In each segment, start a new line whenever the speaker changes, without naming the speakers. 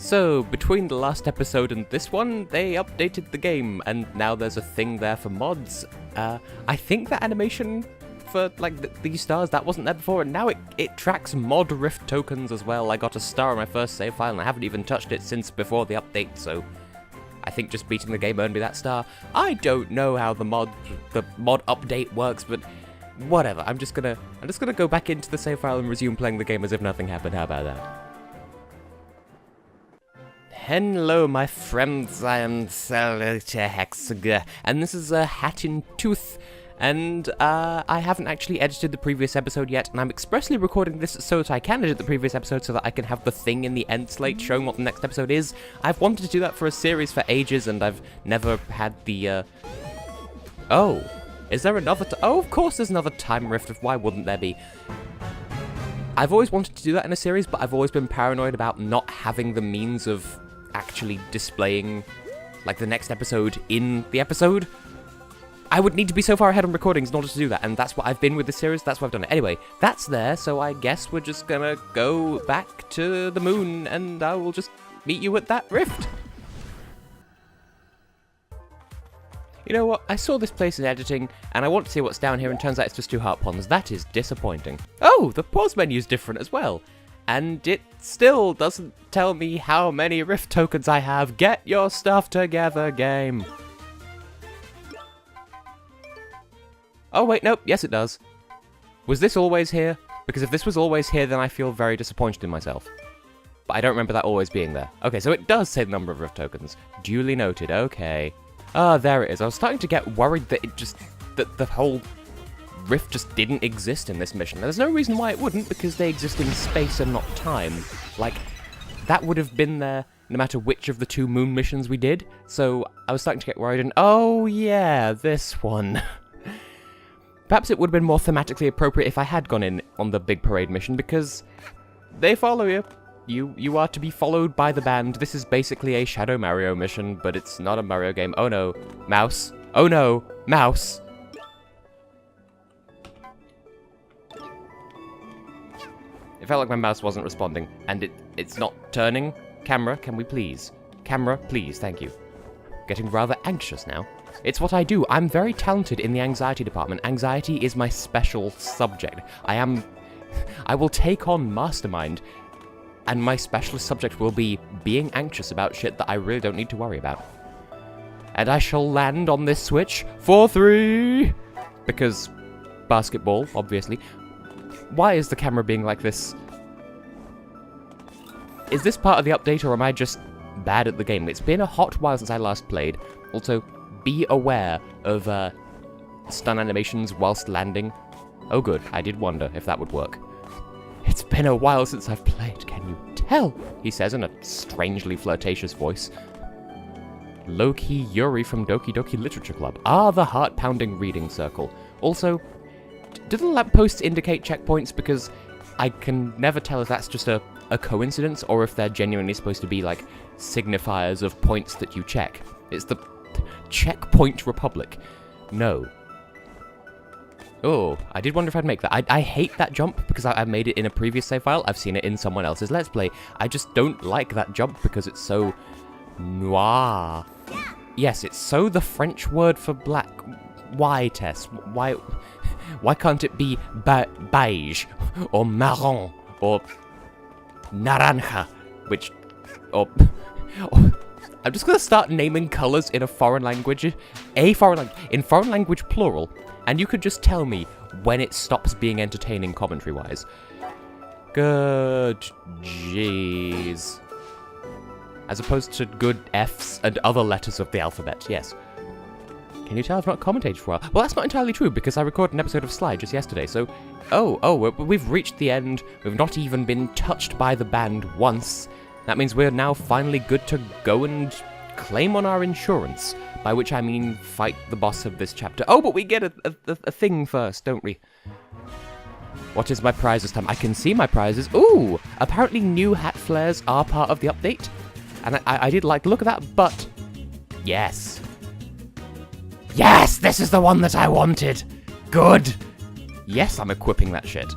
So, between the last episode and this one, they updated the game, and now there's a thing there for mods. I think that animation for, like, these stars, that wasn't there before, and now it tracks mod rift tokens as well. I got a star on my first save file, and I haven't even touched it since before the update, so I think just beating the game earned me that star. I don't know how the mod update works, but whatever. I'm just gonna go back into the save file and resume playing the game as if nothing happened. How about that? Hello, my friends, I am Hexagons, and this is a Hat in Tooth, and I haven't actually edited the previous episode yet, and I'm expressly recording this so that I can edit the previous episode so that I can have the thing in the end slate showing what the next episode is. I've wanted to do that for a series for ages, and I've never had the, Oh, is there another oh, of course there's another time rift, why wouldn't there be? I've always wanted to do that in a series, but I've always been paranoid about not having the means of actually displaying, like, the next episode in the episode. I would need to be so far ahead on recordings in order to do that, and that's what I've been with this series, that's why I've done it. Anyway, that's there, so I guess we're just gonna go back to the moon, and I will just meet you at that rift. You know what, I saw this place in editing, and I want to see what's down here, and turns out it's just 2 heart ponds. That is disappointing. Oh, the pause menu's different as well. And it still doesn't tell me how many rift tokens I have. Get your stuff together, game. Oh wait, nope, yes it does. Was this always here? Because if this was always here, then I feel very disappointed in myself. But I don't remember that always being there. Okay, so it does say the number of rift tokens. Duly noted, okay. Ah, there it is. I was starting to get worried that that the whole rift just didn't exist in this mission. There's no reason why it wouldn't, because they exist in space and not time. Like, that would have been there no matter which of the 2 moon missions we did. So I was starting to get worried, and oh yeah, this one. Perhaps it would have been more thematically appropriate if I had gone in on the big parade mission, because they follow you. You are to be followed by the band. This is basically a Shadow Mario mission, but it's not a Mario game. Oh no, mouse. Oh no, mouse. It felt like my mouse wasn't responding, and it's not turning. Camera, can we please? Camera, please, thank you. Getting rather anxious now. It's what I do. I'm very talented in the anxiety department. Anxiety is my special subject. I will take on Mastermind, and my specialist subject will be being anxious about shit that I really don't need to worry about. And I shall land on this switch for 3! Because basketball, obviously. Why is the camera being like this? Is this part of the update, or am I just bad at the game? It's been a hot while since I last played. Also, be aware of stun animations whilst landing. Oh good, I did wonder if that would work. It's been a while since I've played, can you tell? He says in a strangely flirtatious voice. Low-key Yuri from Doki Doki Literature Club. Ah, the heart-pounding reading circle. Also, do the lampposts indicate checkpoints? Because I can never tell if that's just a coincidence or if they're genuinely supposed to be, like, signifiers of points that you check. It's the Checkpoint Republic. No. Oh, I did wonder if I'd make that. I hate that jump because I made it in a previous save file. I've seen it in someone else's Let's Play. I just don't like that jump because it's so noir. Yes, it's so the French word for black. Why, Tess? Why can't it be beige, or marron, or naranja, I'm just gonna start naming colors in a foreign language, in foreign language plural, and you could just tell me when it stops being entertaining commentary-wise. Good jeez. As opposed to good F's and other letters of the alphabet, yes. Can you tell I've not commentated for a while? Well, that's not entirely true, because I recorded an episode of Sly just yesterday, so... we've reached the end. We've not even been touched by the band once. That means we're now finally good to go and claim on our insurance. By which I mean fight the boss of this chapter. Oh, but we get a thing first, don't we? What is my prize this time? I can see my prizes. Ooh! Apparently new hat flares are part of the update. And I did like the look of that, but... Yes! Yes! This is the one that I wanted! Good! Yes, I'm equipping that shit.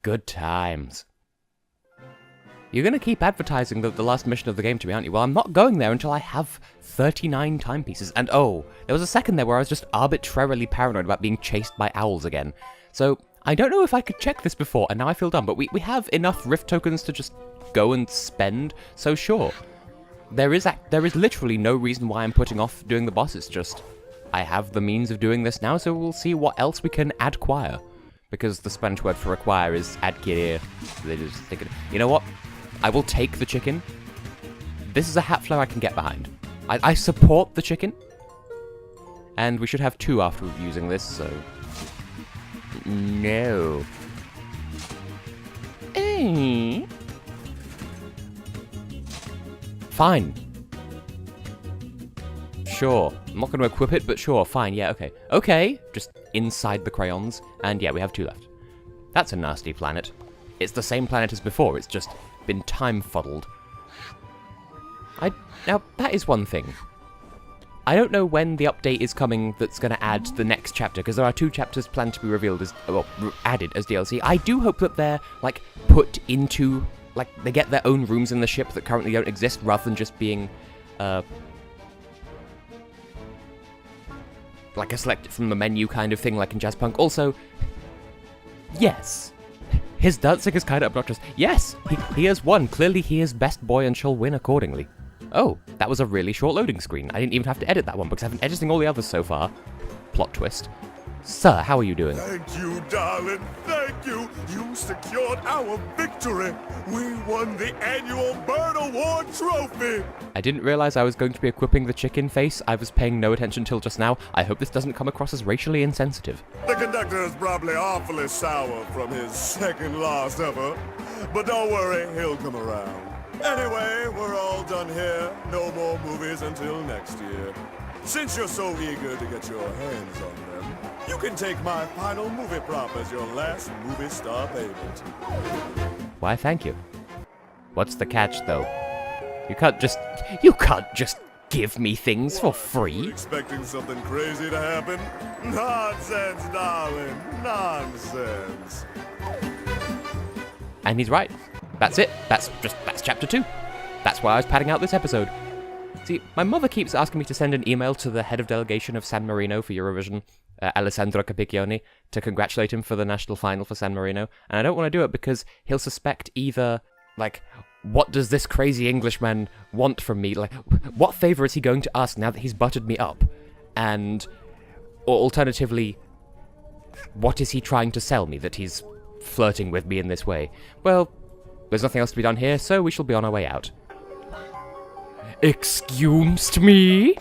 Good times. You're going to keep advertising the last mission of the game to me, aren't you? Well, I'm not going there until I have 39 timepieces. And oh, there was a second there where I was just arbitrarily paranoid about being chased by owls again. So, I don't know if I could check this before, and now I feel dumb, but we have enough Rift tokens to just go and spend, so sure. There is literally no reason why I'm putting off doing the boss, it's just, I have the means of doing this now, so we'll see what else we can adquire. Because the Spanish word for acquire is adquirir. They just think it, you know what? I will take the chicken. This is a hat flare I can get behind. I support the chicken. And we should have 2 after using this, so... No. Fine. Sure. I'm not going to equip it, but sure, fine, yeah, okay. Okay, just inside the crayons. And yeah, we have 2 left. That's a nasty planet. It's the same planet as before, it's just been time-fuddled. Now, that is one thing. I don't know when the update is coming that's going to add the next chapter, because there are 2 chapters planned to be revealed as, well, added as DLC. I do hope that they're, like, put into, like, they get their own rooms in the ship that currently don't exist, rather than just being, like a select it from the menu kind of thing, like in Jazzpunk. Also, yes, his dancing is kind of obnoxious. Yes, he has won. Clearly he is best boy and shall win accordingly. Oh, that was a really short loading screen. I didn't even have to edit that one because I've been editing all the others so far. Plot twist. Sir, how are you doing?
Thank you, darling. Thank you. You secured our victory. We won the annual Bird Award trophy.
I didn't realize I was going to be equipping the chicken face. I was paying no attention till just now. I hope this doesn't come across as racially insensitive.
The conductor is probably awfully sour from his second loss ever. But don't worry, he'll come around. Anyway, we're all done here. No more movies until next year. Since you're so eager to get your hands on them, you can take my final movie prop as your last movie star payment.
Why, thank you. What's the catch, though? You can't just give me things for free.
Expecting something crazy to happen? Nonsense, darling. Nonsense.
And he's right. That's it. That's chapter 2. That's why I was padding out this episode. See, my mother keeps asking me to send an email to the head of delegation of San Marino for Eurovision, Alessandro Capicchioni, to congratulate him for the national final for San Marino, and I don't want to do it because he'll suspect either, like, what does this crazy Englishman want from me? Like, what favour is he going to ask now that he's buttered me up? And, or alternatively, what is he trying to sell me that he's flirting with me in this way? Well, there's nothing else to be done here, so we shall be on our way out. Excuse me?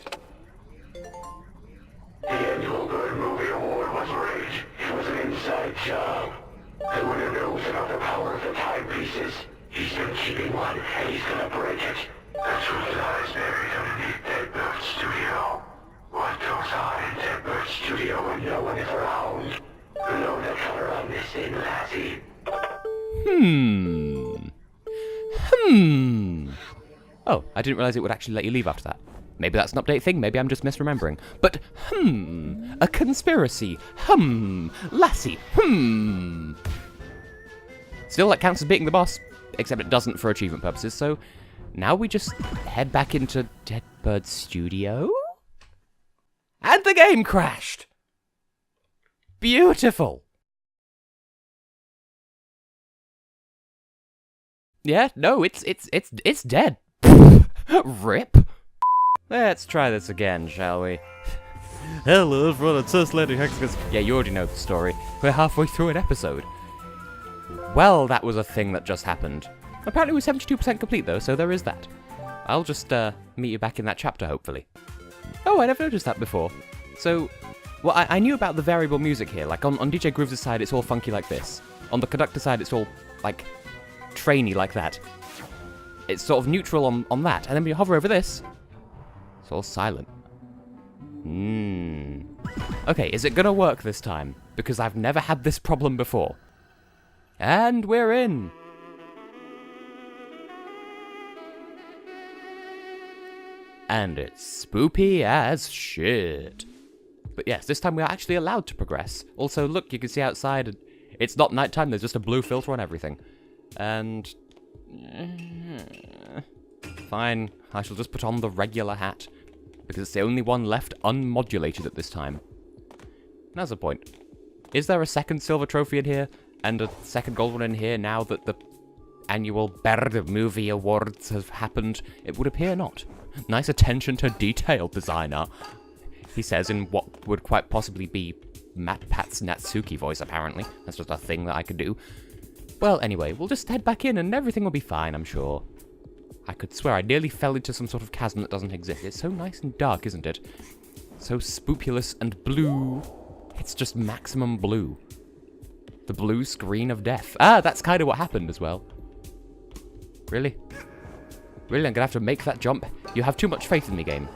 The annual Bird Movie Award was rigged. It was an inside job. The winner knows about the power of the timepieces. He's been keeping one, and he's gonna break it. The truth lies buried underneath Deadbird Studio. What goes on in Deadbird Studio when no one is around? Know the color on this in, lassie.
Oh, I didn't realize it would actually let you leave after that. Maybe that's an update thing, maybe I'm just misremembering. But, a conspiracy, lassie, Still, that counts as beating the boss, except it doesn't for achievement purposes, so now we just head back into Deadbird Studio? And the game crashed! Beautiful! Yeah, no, it's dead. Rip. Let's try this again, shall we? Hello, everyone, it's Tessellating Hexagons. Yeah, you already know the story. We're halfway through an episode. Well, that was a thing that just happened. Apparently we're 72% complete, though, so there is that. I'll just, meet you back in that chapter, hopefully. Oh, I never noticed that before. So, well, I knew about the variable music here. Like, on DJ Grooves' side, it's all funky like this. On the conductor side, it's all, like, trainy like that. It's sort of neutral on that, and then when you hover over this, it's all silent. Okay, is it gonna work this time? Because I've never had this problem before. And we're in! And it's spoopy as shit. But yes, this time we are actually allowed to progress. Also, look, you can see outside, it's not nighttime, there's just a blue filter on everything. And Fine, I shall just put on the regular hat, because it's the only one left unmodulated at this time. That's a point. Is there a second silver trophy in here, and a second gold one in here now that the annual Bird Movie Awards have happened? It would appear not. Nice attention to detail, designer, he says in what would quite possibly be Matt Pat's Natsuki voice, apparently. That's just a thing that I could do. Well, anyway, we'll just head back in and everything will be fine, I'm sure. I could swear I nearly fell into some sort of chasm that doesn't exist. It's so nice and dark, isn't it? So spoopulous and blue. It's just maximum blue. The blue screen of death. Ah, that's kind of what happened as well. Really? Really, I'm gonna have to make that jump? You have too much faith in me, game.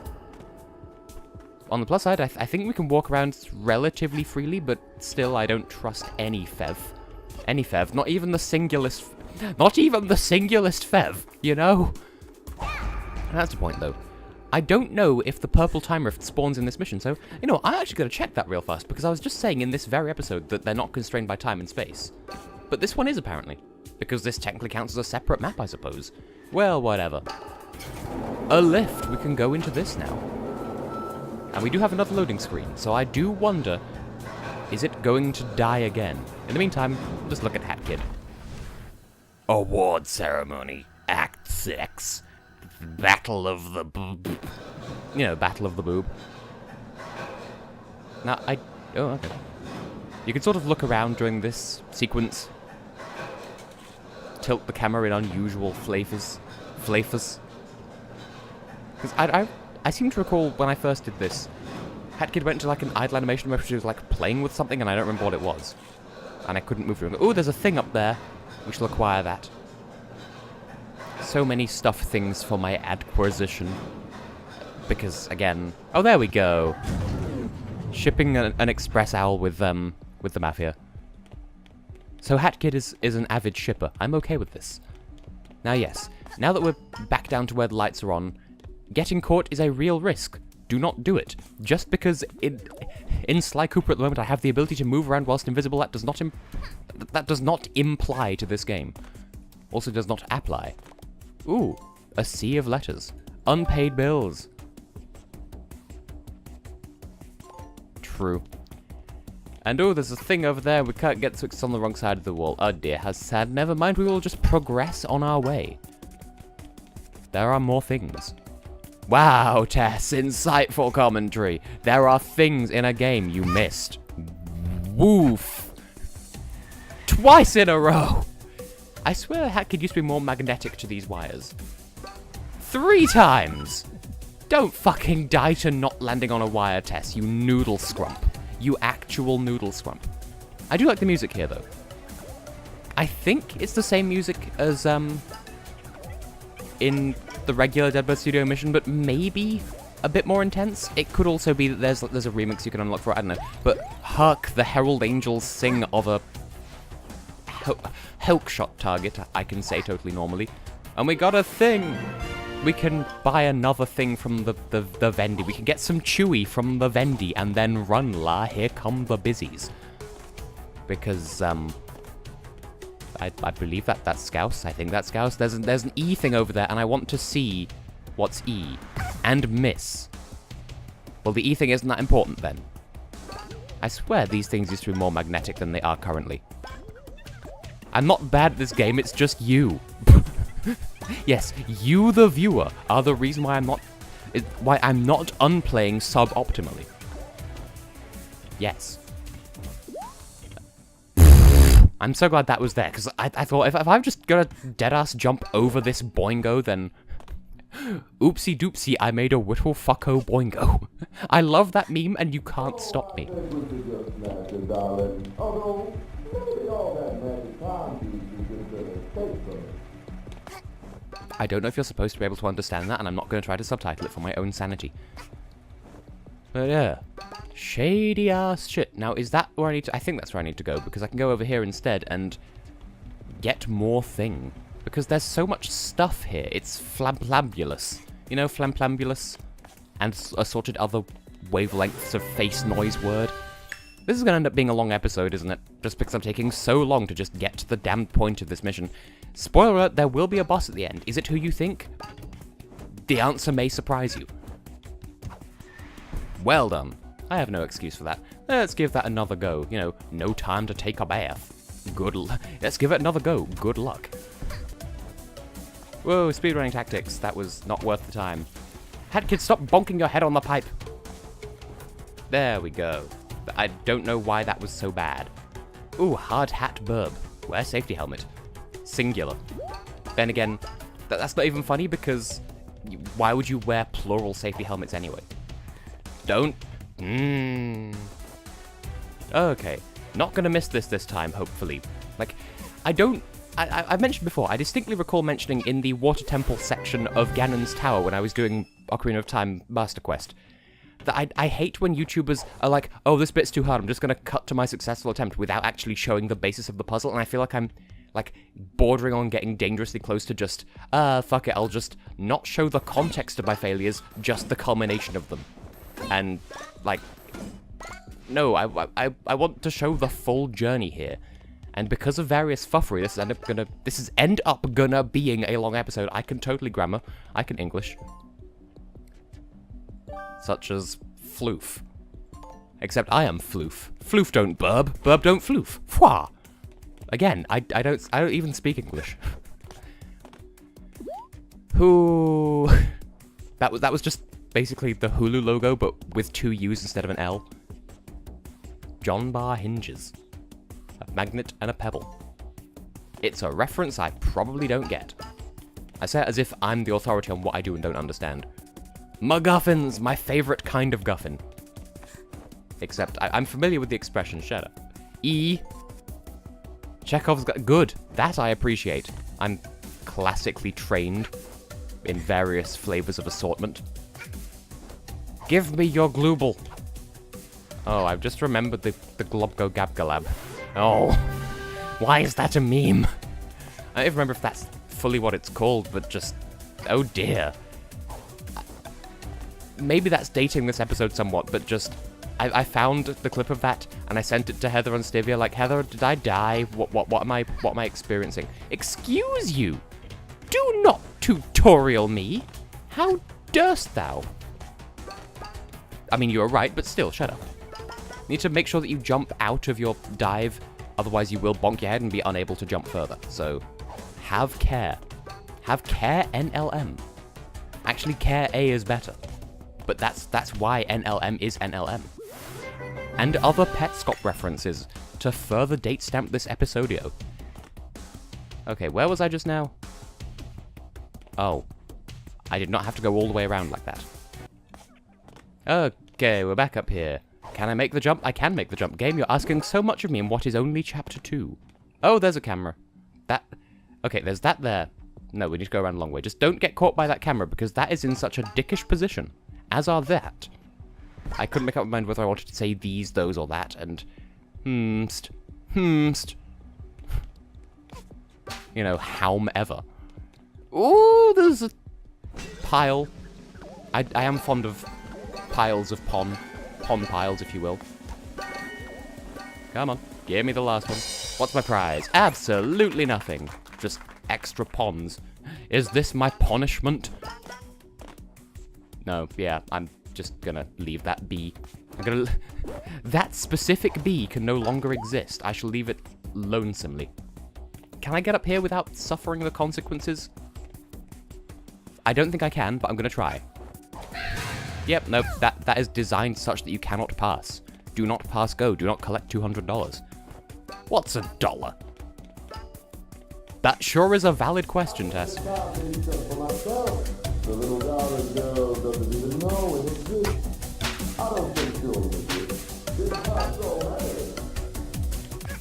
On the plus side, I think we can walk around relatively freely, but still, I don't trust any Fev. Any Fev, not even the singularist... Not even the singularist Fev, you know? That's the point, though. I don't know if the purple time rift spawns in this mission, so, you know, I'm actually going to check that real fast, because I was just saying in this very episode that they're not constrained by time and space. But this one is, apparently. Because this technically counts as a separate map, I suppose. Well, whatever. A lift. We can go into this now. And we do have another loading screen, so I do wonder, is it going to die again? In the meantime, just look at Hat Kid. Award ceremony, Act 6, Battle of the Boob. You know, Battle of the Boob. Now, oh, okay. You can sort of look around during this sequence. Tilt the camera in unusual flavors. Because I seem to recall when I first did this, Hat Kid went to like an idle animation where she was like playing with something and I don't remember what it was. And I couldn't move through. Oh, there's a thing up there. We shall acquire that. So many stuff things for my acquisition. Because, again... Oh, there we go. Shipping an express owl with the Mafia. So Hat Kid is an avid shipper. I'm okay with this. Now, yes. Now that we're back down to where the lights are on, getting caught is a real risk. Do not do it. Just because in Sly Cooper at the moment I have the ability to move around whilst invisible, that does not imply to this game. Also does not apply. Ooh, a sea of letters. Unpaid bills. True. And oh, there's a thing over there. We can't get to it, it's on the wrong side of the wall. Oh dear, how sad. Never mind, we will just progress on our way. There are more things. Wow, Tess, insightful commentary. There are things in a game you missed. Woof. Twice in a row. I swear Hat Kid used to be more magnetic to these wires. 3 times. Don't fucking die to not landing on a wire, Tess, you noodle scrump. You actual noodle scrump. I do like the music here, though. I think it's the same music as, in the regular Dead Bird Studio mission, but maybe a bit more intense. It could also be that there's a remix you can unlock for it, I don't know. But hark, the Herald Angels sing of a Hulk shot target, I can say totally normally. And we got a thing! We can buy another thing from the Vendy. We can get some Chewy from the Vendy and then run, la, here come the busies. Because, I believe that's Scouse. I think that's Scouse. There's an E thing over there, and I want to see what's E. And miss. Well, the E thing isn't that important, then. I swear these things used to be more magnetic than they are currently. I'm not bad at this game, it's just you. Yes, you, the viewer, are the reason why I'm not unplaying suboptimally. Yes. I'm so glad that was there, because I thought if I'm just gonna deadass jump over this boingo, then... Oopsie doopsie, I made a whittle fucko boingo. I love that meme, and you can't stop me. I don't know if you're supposed to be able to understand that, and I'm not going to try to subtitle it for my own sanity. But yeah. Shady ass shit. Now, is that where I need to... I think that's where I need to go, because I can go over here instead and get more thing. Because there's so much stuff here. It's flamplambulous. You know, flamplambulous? And assorted other wavelengths of face noise word. This is going to end up being a long episode, isn't it? Just because I'm taking so long to just get to the damn point of this mission. Spoiler alert, there will be a boss at the end. Is it who you think? The answer may surprise you. Well done. I have no excuse for that. Let's give that another go. You know, no time to take a bath. Let's give it another go. Good luck. Whoa, speedrunning tactics. That was not worth the time. Kid, stop bonking your head on the pipe. There we go. I don't know why that was so bad. Ooh, hard hat burb. Wear safety helmet. Singular. Then again, that's not even funny because why would you wear plural safety helmets anyway? Don't. Okay. Not gonna miss this time, hopefully. Like, I've mentioned before, I distinctly recall mentioning in the Water Temple section of Ganon's Tower when I was doing Ocarina of Time Master Quest, that I hate when YouTubers are like, oh, this bit's too hard, I'm just gonna cut to my successful attempt without actually showing the basis of the puzzle, and I feel like I'm, like, bordering on getting dangerously close to just, fuck it, I'll just not show the context of my failures, just the culmination of them. And, like, no, I want to show the full journey here. And because of various fluffery, this is end up gonna being a long episode. I can totally grammar. I can English. Such as floof. Except I am floof. Floof don't burb. Burb don't floof. Fwah! Again, I don't even speak English. Who? That was just basically the Hulu logo, but with 2 U's instead of an L. John Bar hinges. A magnet and a pebble. It's a reference I probably don't get. I say it as if I'm the authority on what I do and don't understand. MacGuffins, my favorite kind of guffin. Except I'm familiar with the expression, shut up. E. Chekhov's got good. That I appreciate. I'm classically trained in various flavors of assortment. Give me your glooble. Oh, I've just remembered the Globgo Gabgalab. Oh, why is that a meme? I don't even remember if that's fully what it's called, but just, oh dear. Maybe that's dating this episode somewhat, but just, I found the clip of that, and I sent it to Heather and Stivia, like, Heather, did I die? What am I experiencing? Excuse you! Do not tutorial me! How durst thou? I mean, you're right, but still, shut up. You need to make sure that you jump out of your dive, otherwise you will bonk your head and be unable to jump further. So, have care. Have care, NLM. Actually, care A is better. But that's why NLM is NLM. And other Petscop references to further date stamp this episodio. Okay, where was I just now? Oh. I did not have to go all the way around like that. Okay, we're back up here. Can I make the jump? I can make the jump. Game, you're asking so much of me in what is only Chapter 2. Oh, there's a camera. Okay, there's that there. No, we need to go around a long way. Just don't get caught by that camera, because that is in such a dickish position. As are that. I couldn't make up my mind whether I wanted to say these, those, or that, and... You know, howmever. Ooh, there's a pile. I am fond of piles of pon piles, if you will. Come on, give me the last one. What's my prize? Absolutely nothing. Just extra pons. Is this my punishment? No, yeah, I'm just gonna leave that be. That specific bee can no longer exist. I shall leave it lonesomely. Can I get up here without suffering the consequences? I don't think I can, but I'm gonna try. Yep, no, that is designed such that you cannot pass. Do not pass go. Do not collect $200. What's $1? That sure is a valid question, Tess.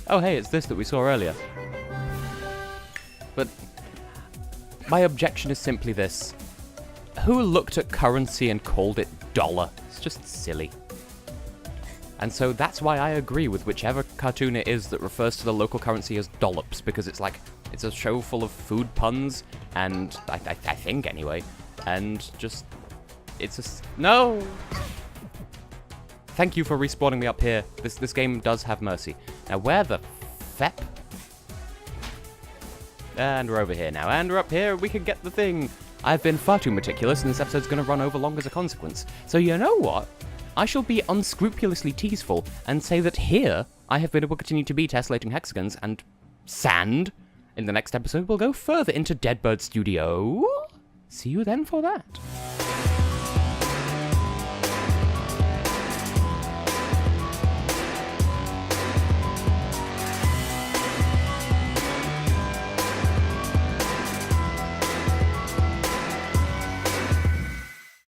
Oh hey, it's this that we saw earlier. But my objection is simply this. Who looked at currency and called it dollar? It's just silly. And so that's why I agree with whichever cartoon it is that refers to the local currency as dollops, because it's like, it's a show full of food puns, and I think anyway, and just, it's a, no! thank you for respawning me up here. This game does have mercy. Now, where the fep? And we're over here now, and we're up here, we can get the thing. I've been far too meticulous, and this episode's gonna run over long as a consequence. So you know what? I shall be unscrupulously teaseful and say that here, I have been able to continue to be tessellating hexagons and sand. In the next episode, we'll go further into Deadbird Studio. See you then for that.